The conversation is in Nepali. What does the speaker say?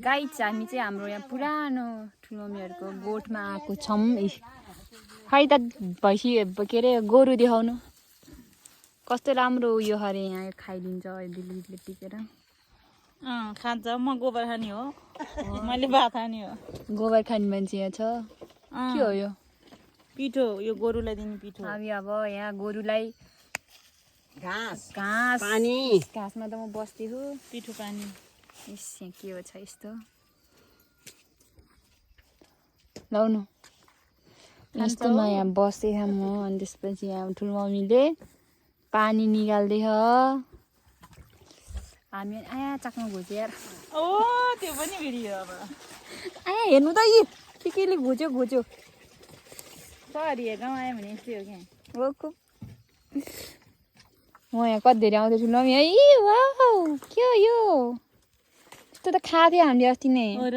गाई चाहिँ हामी चाहिँ हाम्रो यहाँ पुरानो ठुलोमम्मीहरूको गोठमा आएको छौँ। खै त भैँसी के अरे गोरु देखाउनु कस्तो राम्रो उयो अरे यहाँ खाइदिन्छ दिदीले टिकेर खान्छ। म गोबर खाने हो, मैले भात खाने हो। गोबर खाने मान्छे यहाँ छ। के हो यो? पिठो, यो गोरुलाई दिने पिठो। हामी अब यहाँ गोरुलाई घाँस घाँस पानी घाँसमा त म बस्छु। पिठो पानी यहाँ के हो छ यस्तो लाउनु यस्तोमा यहाँ बसेँ म। अनि त्यसपछि यहाँ ठुलो मम्मीले पानी निकाल्दै छ। हामी आया चाक्नु घोच्यो यार। ओ त्यो पनि भिडियो अब आया हेर्नु त यी केले घोच्यो घोच्यो। सरी गाउँ आयो भने यस्तै हो क्या। हो खुब म यहाँ कति धेरै आउँदै ठुलो मम्मी है। वाउ के हो यो? यस्तो त खाएको थियो हामीले अस्ति नै। हो र